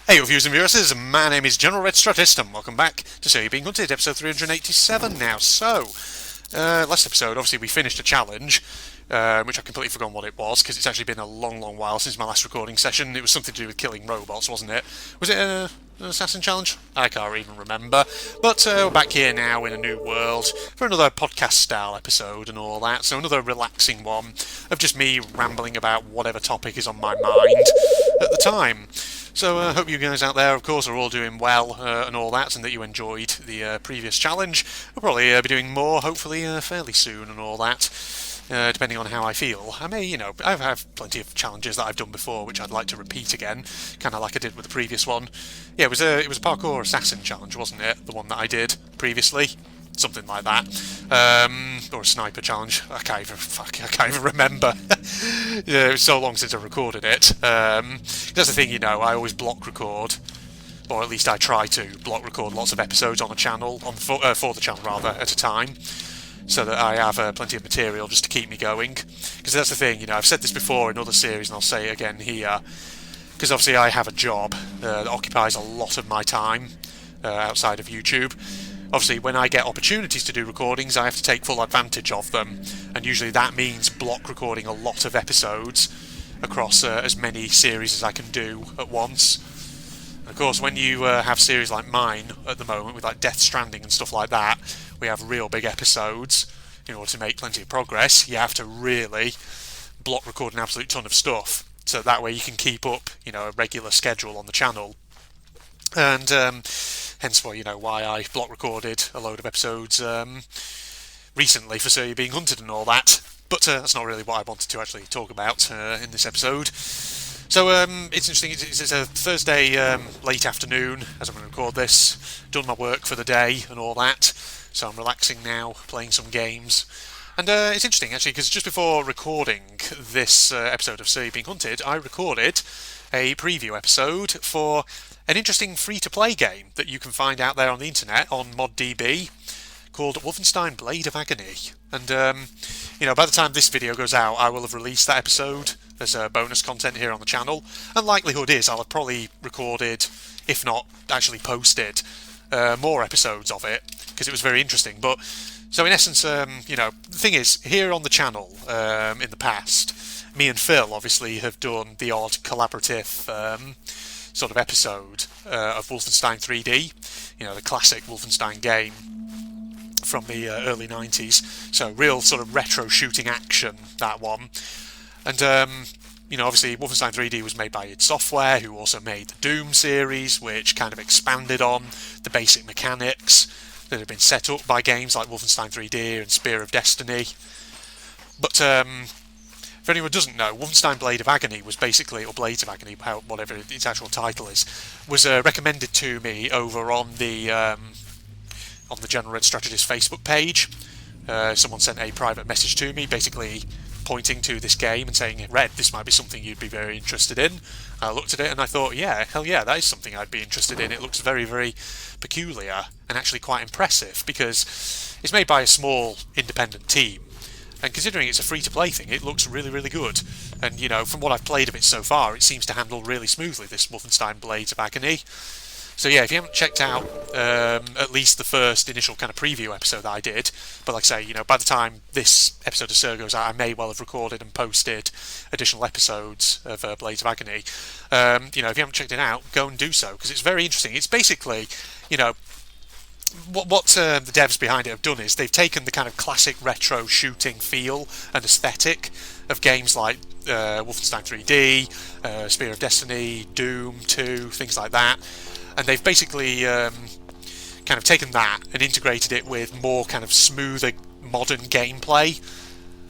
Hey, viewers and viewers, my name is General Red Strategist, and welcome back to So You're Being Hunted, episode 387 now. Last episode, obviously we finished a challenge, which I've completely forgotten what it was, because it's actually been a long, long while since my last recording session. It was something to do with killing robots, wasn't it? Was it an assassin challenge? I can't even remember. But we're back here now in a new world for another podcast-style episode and all that, so another relaxing one of just me rambling about whatever topic is on my mind at the time. So I hope you guys out there, of course, are all doing well and all that, and that you enjoyed the previous challenge. I'll probably be doing more, hopefully, fairly soon and all that, depending on how I feel. I may, I have plenty of challenges that I've done before, which I'd like to repeat again, kind of like I did with the previous one. Yeah, it was a parkour assassin challenge, wasn't it? The one that I did previously. Something like that, or a sniper challenge. I can't even remember. Yeah, it was so long since I recorded it. That's the thing, I always block record, or at least I try to block record lots of episodes on a channel, for the channel rather, at a time, so that I have plenty of material just to keep me going. Because that's the thing, I've said this before in other series, and I'll say it again here. Because obviously I have a job that occupies a lot of my time outside of YouTube. Obviously, when I get opportunities to do recordings, I have to take full advantage of them, and usually that means block recording a lot of episodes across as many series as I can do at once. And of course, when you have series like mine at the moment, with like Death Stranding and stuff like that, we have real big episodes. In order to make plenty of progress, you have to really block record an absolute ton of stuff, so that way you can keep up, a regular schedule on the channel. And hence why I block recorded a load of episodes recently for So You're Being Hunted and all that. But that's not really what I wanted to actually talk about in this episode. So it's interesting, it's a Thursday late afternoon as I'm going to record this. Done my work for the day and all that, so I'm relaxing now, playing some games. And it's interesting actually, because just before recording this episode of So You're Being Hunted, I recorded a preview episode for an interesting free-to-play game that you can find out there on the internet on ModDB called Wolfenstein Blade of Agony. And, by the time this video goes out, I will have released that episode as bonus content here on the channel. And likelihood is I'll have probably recorded, if not actually posted, more episodes of it, because it was very interesting. But, so in essence, the thing is, here on the channel in the past, me and Phil obviously have done the odd collaborative sort of episode of Wolfenstein 3D, the classic Wolfenstein game from the early 90s. So real sort of retro shooting action, that one. And obviously Wolfenstein 3D was made by id Software, who also made the Doom series, which kind of expanded on the basic mechanics that had been set up by games like Wolfenstein 3D and Spear of Destiny. But if anyone doesn't know, Wolfenstein Blade of Agony was basically, or Blades of Agony, whatever its actual title is, was recommended to me over on the General Red Strategist Facebook page. Someone sent a private message to me, basically pointing to this game and saying, Red, this might be something you'd be very interested in. I looked at it and I thought, yeah, hell yeah, that is something I'd be interested in. It looks very, very peculiar and actually quite impressive, because it's made by a small independent team. And considering it's a free-to-play thing, it looks really, really good. And, from what I've played of it so far, it seems to handle really smoothly, this Wolfenstein Blades of Agony. So yeah, if you haven't checked out at least the first initial kind of preview episode that I did, but like I say, by the time this episode of SIR goes out, I may well have recorded and posted additional episodes of Blades of Agony. If you haven't checked it out, go and do so, because it's very interesting. It's basically, what the devs behind it have done is they've taken the kind of classic retro shooting feel and aesthetic of games like Wolfenstein 3D, Spear of Destiny, Doom 2, things like that, and they've basically kind of taken that and integrated it with more kind of smoother modern gameplay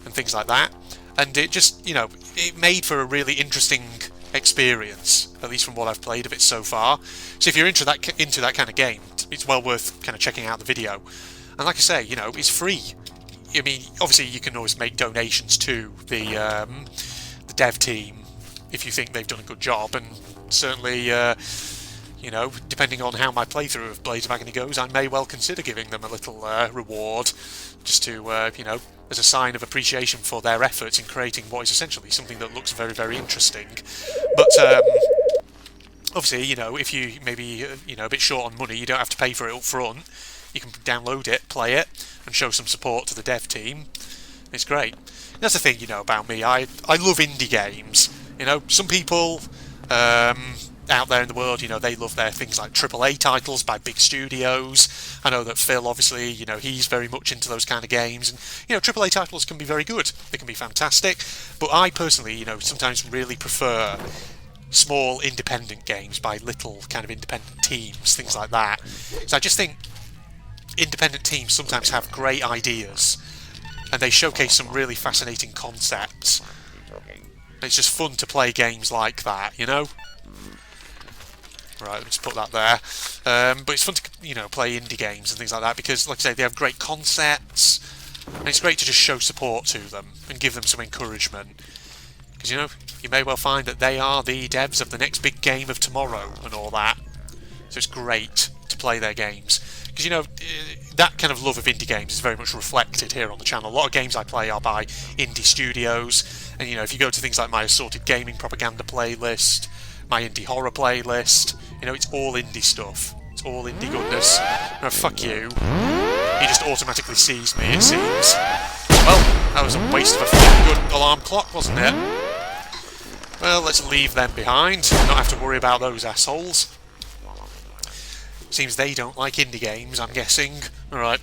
and things like that, and it just, it made for a really interesting experience, at least from what I've played of it so far. So if you're into that kind of game, it's well worth kind of checking out the video. And like I say, it's free. I mean, obviously you can always make donations to the dev team if you think they've done a good job, and certainly depending on how my playthrough of Blades of Agony goes, I may well consider giving them a little reward, just to as a sign of appreciation for their efforts in creating what is essentially something that looks very, very interesting. But Obviously, you know, if you maybe a bit short on money, you don't have to pay for it up front. You can download it, play it, and show some support to the dev team. It's great. That's the thing, about me. I love indie games. Some people out there in the world, they love their things like AAA titles by big studios. I know that Phil, obviously, he's very much into those kind of games. And, AAA titles can be very good. They can be fantastic. But I personally, sometimes really prefer small independent games by little kind of independent teams, things like that. So I just think independent teams sometimes have great ideas and they showcase some really fascinating concepts. It's just fun to play games like that, Right, let's put that there. But it's fun to, play indie games and things like that because, like I say, they have great concepts and it's great to just show support to them and give them some encouragement. Because, you may well find that they are the devs of the next big game of tomorrow and all that. So it's great to play their games. Because, that kind of love of indie games is very much reflected here on the channel. A lot of games I play are by indie studios. And, if you go to things like my assorted gaming propaganda playlist, my indie horror playlist, it's all indie stuff. It's all indie goodness. No, fuck you. He just automatically sees me, it seems. Well, that was a waste of a fucking good alarm clock, wasn't it? Well, let's leave them behind and not have to worry about those assholes. Seems they don't like indie games, I'm guessing. Alright.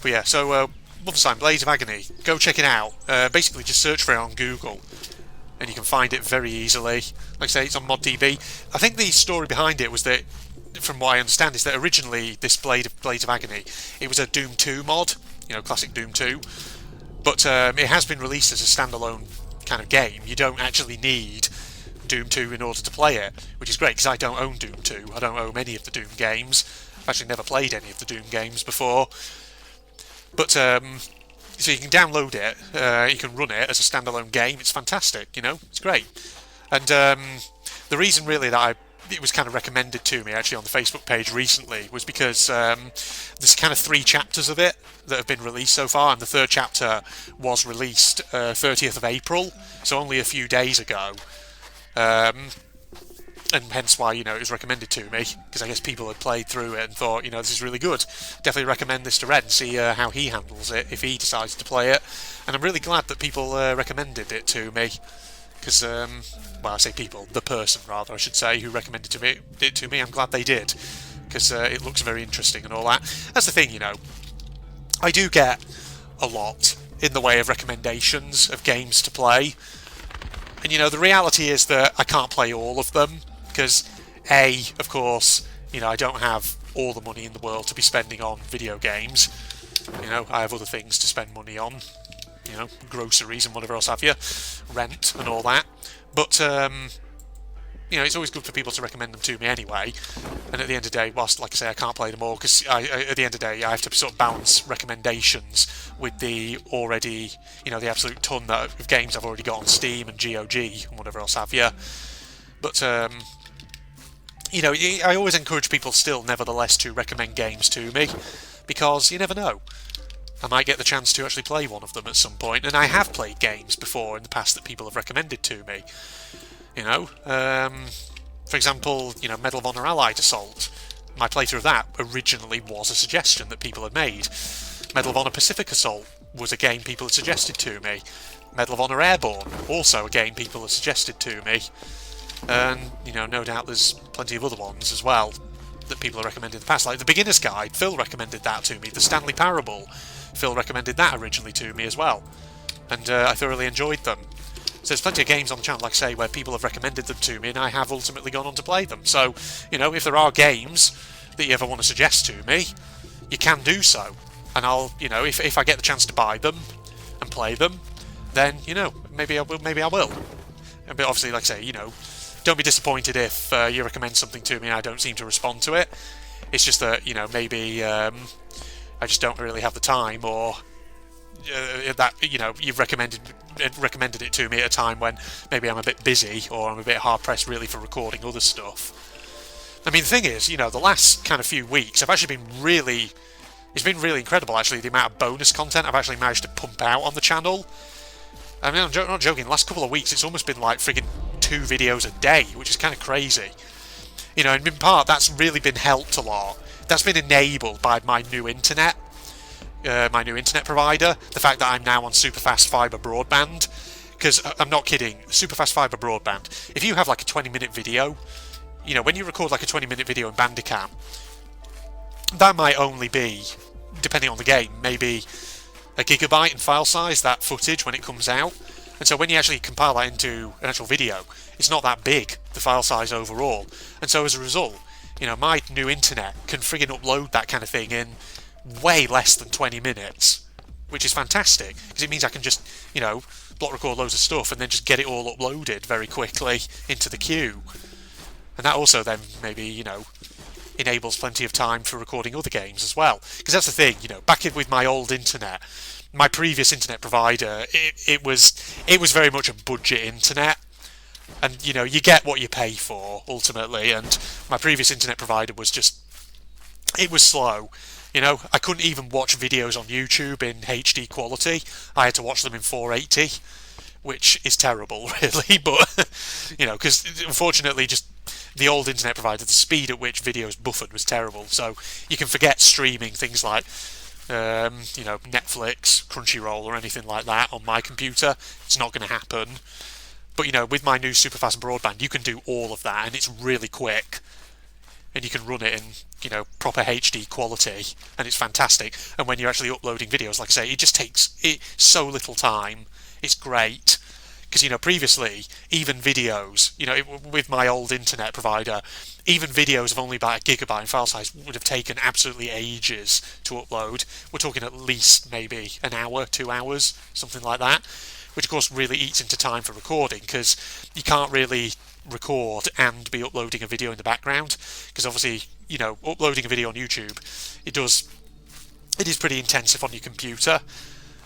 But yeah, so Wolfenstein Blades of Agony. Go check it out. Basically, just search for it on Google. And you can find it very easily. Like I say, it's on ModDB. I think the story behind it was that, from what I understand, is that originally this Blades of Agony, it was a Doom 2 mod. Classic Doom 2. But it has been released as a standalone kind of game. You don't actually need Doom 2 in order to play it, which is great because I don't own Doom 2. I don't own any of the Doom games. I've actually never played any of the Doom games before. But so you can download it, you can run it as a standalone game. It's fantastic, it's great. And the reason really that it was kind of recommended to me actually on the Facebook page recently was because there's kind of 3 chapters of it that have been released so far, and the 3rd chapter was released 30th of April, so only a few days ago. And hence why, it was recommended to me, because I guess people had played through it and thought, this is really good. Definitely recommend this to Red and see how he handles it, if he decides to play it. And I'm really glad that people recommended it to me, because, well, I say people, the person, rather, I should say, who recommended it to me, I'm glad they did, because it looks very interesting and all that. That's the thing, I do get a lot in the way of recommendations of games to play. And, the reality is that I can't play all of them, because, A, of course, I don't have all the money in the world to be spending on video games. I have other things to spend money on, groceries and whatever else have you, rent and all that. But, it's always good for people to recommend them to me anyway. And at the end of the day, whilst, like I say, I can't play them all, because at the end of the day, I have to sort of balance recommendations with the already, the absolute ton of games I've already got on Steam and GOG and whatever else have you. But, I always encourage people still, nevertheless, to recommend games to me, because you never know. I might get the chance to actually play one of them at some point, and I have played games before in the past that people have recommended to me. For example, Medal of Honor Allied Assault. My playthrough of that originally was a suggestion that people had made. Medal of Honor Pacific Assault was a game people had suggested to me. Medal of Honor Airborne, also a game people had suggested to me. And, no doubt there's plenty of other ones as well that people have recommended in the past. Like the Beginner's Guide, Phil recommended that to me. The Stanley Parable, Phil recommended that originally to me as well. And I thoroughly enjoyed them. So there's plenty of games on the channel, like I say, where people have recommended them to me and I have ultimately gone on to play them. So, if there are games that you ever want to suggest to me, you can do so. And I'll, if I get the chance to buy them and play them, then, maybe I will. But obviously, like I say, don't be disappointed if you recommend something to me and I don't seem to respond to it. It's just that, maybe I just don't really have the time, or that, you've recommended it to me at a time when maybe I'm a bit busy or I'm a bit hard-pressed really for recording other stuff. I mean, the thing is, the last kind of few weeks I've actually been it's been really incredible, actually, the amount of bonus content I've actually managed to pump out on the channel. I mean, I'm not joking, the last couple of weeks it's almost been like friggin' 2 videos a day, which is kind of crazy. You know, and in part that's really been helped a lot. That's been enabled by my new internet provider. The fact that I'm now on super fast fibre broadband. Because I'm not kidding, super fast fibre broadband. If you have like a 20-minute video, you know, when you record like a 20-minute video in Bandicam, that might only be, depending on the game, maybe a gigabyte in file size, that footage when it comes out. And so when you actually compile that into an actual video, it's not that big, the file size overall. And so as a result, you know, my new internet can friggin' upload that kind of thing in way less than 20 minutes, which is fantastic, because it means I can just, you know, block record loads of stuff and then just get it all uploaded very quickly into the queue. And that also then maybe, you know, enables plenty of time for recording other games as well. Because that's the thing, you know, back in with my old internet, my previous internet provider, it was very much a budget internet. And, you know, you get what you pay for, ultimately. And my previous internet provider was just, it was slow. You know, I couldn't even watch videos on YouTube in HD quality. I had to watch them in 480, which is terrible, really. But, you know, because unfortunately, just the old internet provider, the speed at which videos buffered was terrible. So you can forget streaming things like, you know, Netflix, Crunchyroll, or anything like that on my computer. It's not going to happen. But, you know, with my new super fast broadband, you can do all of that, and it's really quick. And you can run it in, you know, proper HD quality, and it's fantastic. And when you're actually uploading videos, like I say, it just takes so little time. It's great. Because, you know, previously, even videos, you know, with my old internet provider, even videos of only about a gigabyte in file size would have taken absolutely ages to upload. We're talking at least maybe an hour, 2 hours, something like that. Which, of course, really eats into time for recording, because you can't really record and be uploading a video in the background, because obviously, you know, uploading a video on YouTube, it is pretty intensive on your computer,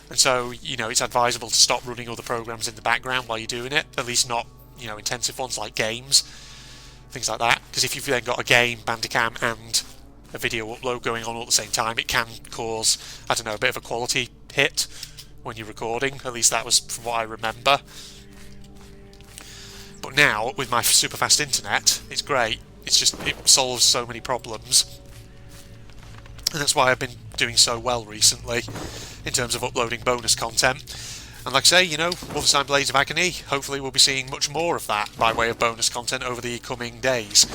and so, you know, it's advisable to stop running other programs in the background while you're doing it, at least not, you know, intensive ones like games, things like that, because if you've then got a game, Bandicam, and a video upload going on all at the same time, it can cause, I don't know, a bit of a quality hit when you're recording. At least that was from what I remember. But now, with my super fast internet, it's great. It's just, it solves so many problems. And that's why I've been doing so well recently, in terms of uploading bonus content. And like I say, you know, Wolfenstein Blades of Agony, hopefully we'll be seeing much more of that by way of bonus content over the coming days.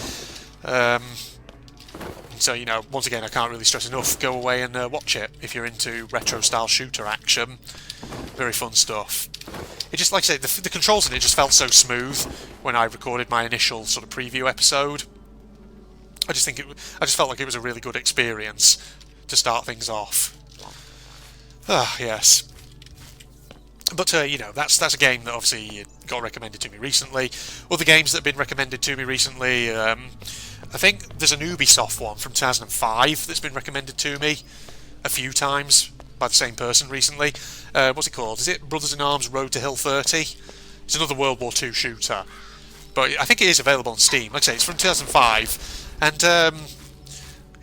So, you know, once again, I can't really stress enough, go away and watch it if you're into retro-style shooter action. Very fun stuff. It just, like I say, the controls in it just felt so smooth when I recorded my initial sort of preview episode. I just felt like it was a really good experience to start things off. Ah, yes. But, you know, that's a game that obviously got recommended to me recently. Other games that have been recommended to me recently, I think there's an Ubisoft one from 2005 that's been recommended to me a few times by the same person recently. What's it called? Is it Brothers in Arms Road to Hill 30? It's another World War II shooter. But I think it is available on Steam. Like I say, it's from 2005, and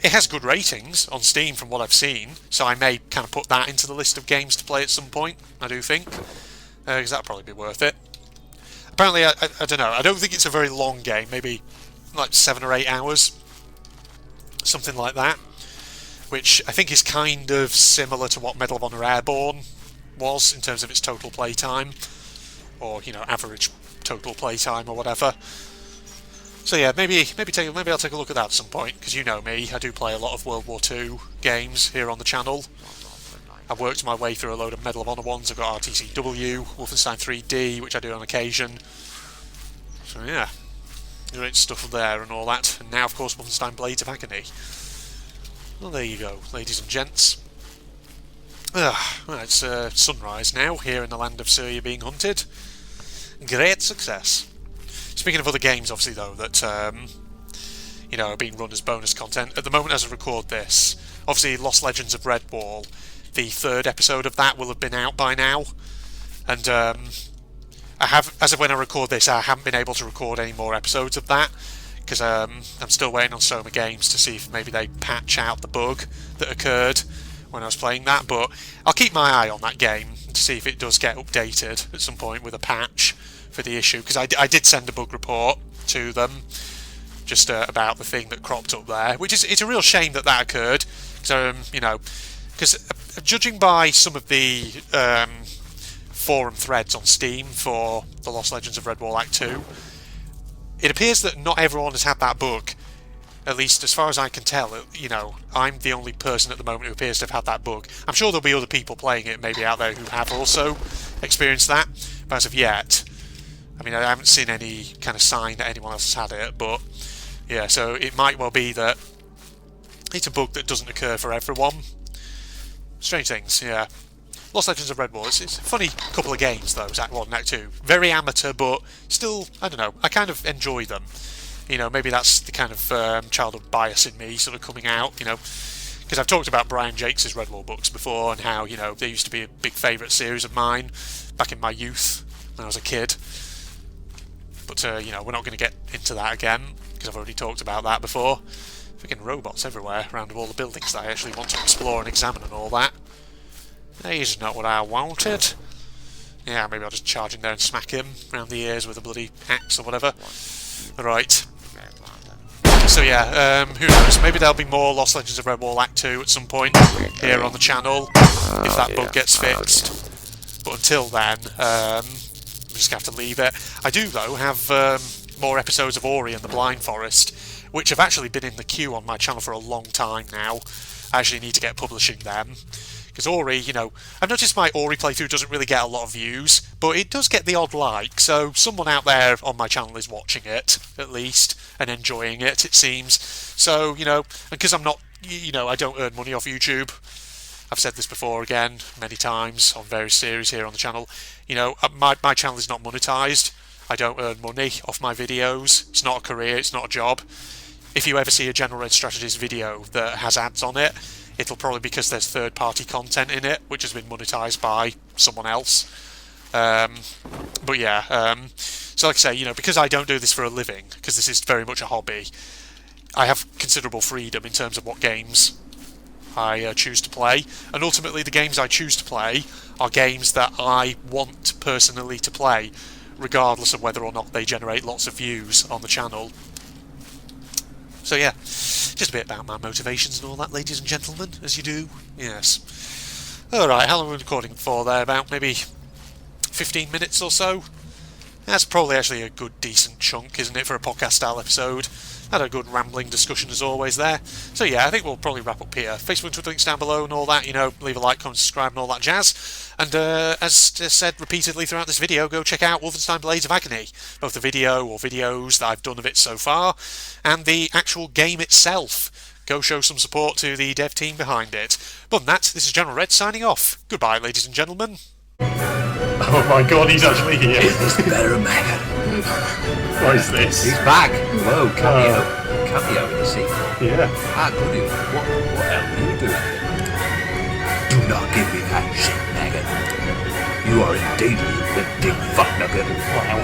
it has good ratings on Steam from what I've seen, so I may kind of put that into the list of games to play at some point, I do think, because that'll probably be worth it. Apparently, I don't know, I don't think it's a very long game, maybe like 7 or 8 hours, something like that, which I think is kind of similar to what Medal of Honor Airborne was in terms of its total playtime, or, you know, average total playtime or whatever. So yeah, maybe I'll take a look at that at some point, because you know me, I do play a lot of World War II games here on the channel. I've worked my way through a load of Medal of Honor ones. I've got RTCW, Wolfenstein 3D, which I do on occasion. So yeah, great stuff there and all that. And now, of course, Wolfenstein Blades of Agony. Well, there you go, ladies and gents. Well, it's sunrise now, here in the land of Syria being hunted. Great success. Speaking of other games, obviously, though, that, you know, are being run as bonus content, at the moment as I record this, obviously Lost Legends of Redwall, the 3rd episode of that will have been out by now, and I have, as of when I record this, I haven't been able to record any more episodes of that, because I'm still waiting on Soma Games to see if maybe they patch out the bug that occurred when I was playing that, but I'll keep my eye on that game to see if it does get updated at some point with a patch for the issue, because I did send a bug report to them just about the thing that cropped up there, which is it's a real shame that occurred. So because judging by some of the forum threads on Steam for The Lost Legends of Redwall Act 2, it appears that not everyone has had that bug. At least as far as I can tell, I'm the only person at the moment who appears to have had that bug. I'm sure there'll be other people playing it maybe out there who have also experienced that, but as of yet, I mean, I haven't seen any kind of sign that anyone else has had it, but yeah, so it might well be that it's a bug that doesn't occur for everyone. Strange things, yeah. Lost Legends of Redwall, it's a funny couple of games though, Act 1 and Act 2. Very amateur, but still, I don't know, I kind of enjoy them. Maybe that's the kind of childhood bias in me sort of coming out, because I've talked about Brian Jakes' Redwall books before and how, they used to be a big favourite series of mine back in my youth when I was a kid. But, we're not going to get into that again, because I've already talked about that before. Freaking robots everywhere around all the buildings that I actually want to explore and examine and all that. That is not what I wanted. Yeah, maybe I'll just charge in there and smack him around the ears with a bloody axe or whatever. Right. So yeah, who knows, maybe there'll be more Lost Legends of Redwall Act 2 at some point here on the channel, if that bug gets fixed. But until then, I'm just going to have to leave it. I do, though, have more episodes of Ori and the Blind Forest, which have actually been in the queue on my channel for a long time now. I actually need to get publishing them. Because Ori, I've noticed my Ori playthrough doesn't really get a lot of views, but it does get the odd like, so someone out there on my channel is watching it, at least, and enjoying it, it seems. So, and because I'm not, I don't earn money off YouTube. I've said this before again, many times, on various series here on the channel. My channel is not monetized. I don't earn money off my videos. It's not a career, it's not a job. If you ever see a General Red Strategist video that has ads on it, it'll probably be because there's third-party content in it, which has been monetized by someone else. But yeah, so like I say, because I don't do this for a living, because this is very much a hobby, I have considerable freedom in terms of what games I choose to play, and ultimately the games I choose to play are games that I want personally to play, regardless of whether or not they generate lots of views on the channel. So yeah, just a bit about my motivations and all that, ladies and gentlemen, as you do. Yes. Alright, how long are we recording for there? About maybe 15 minutes or so? That's probably actually a good, decent chunk, isn't it, for a podcast-style episode? Had a good rambling discussion as always there. So yeah, I think we'll probably wrap up here. Facebook and Twitter links down below and all that, leave a like, comment, subscribe and all that jazz. And as said repeatedly throughout this video, go check out Wolfenstein Blades of Agony. Both the video or videos that I've done of it so far, and the actual game itself. Go show some support to the dev team behind it. But than that, this is General Red signing off. Goodbye, ladies and gentlemen. Oh my god, he's actually here. Is this better, man? What is this? He's back. Whoa, cameo. Cameo in the sequel. Yeah. Ah, goody. What hell are you doing? Do not give me that shit, Megan. You are in danger, you big fuck nugget. Wow.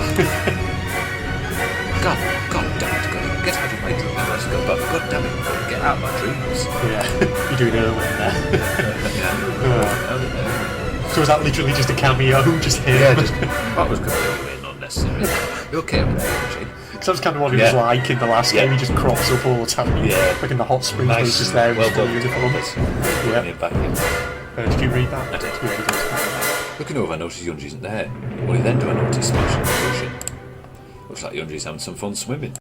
God damn it, God. Get out of my dreams. Let's go, but God damn it, God, get out of my dreams. Yeah, you're doing Erwin there. Yeah. So was that literally just a cameo? Just him? Yeah, that was completely unnecessary. You okay with that, Jane? Because that's kind of what he was like in the last game. He just crops up all the time. Yeah. Like in the hot springs, Nice. he's just there. Well with done. uniform. Bring it back in. Did you read that? I did. Yeah, you did. Looking over, I noticed Yunji isn't there. Only then do I notice splashing in the ocean. Looks like Yunji's having some fun swimming.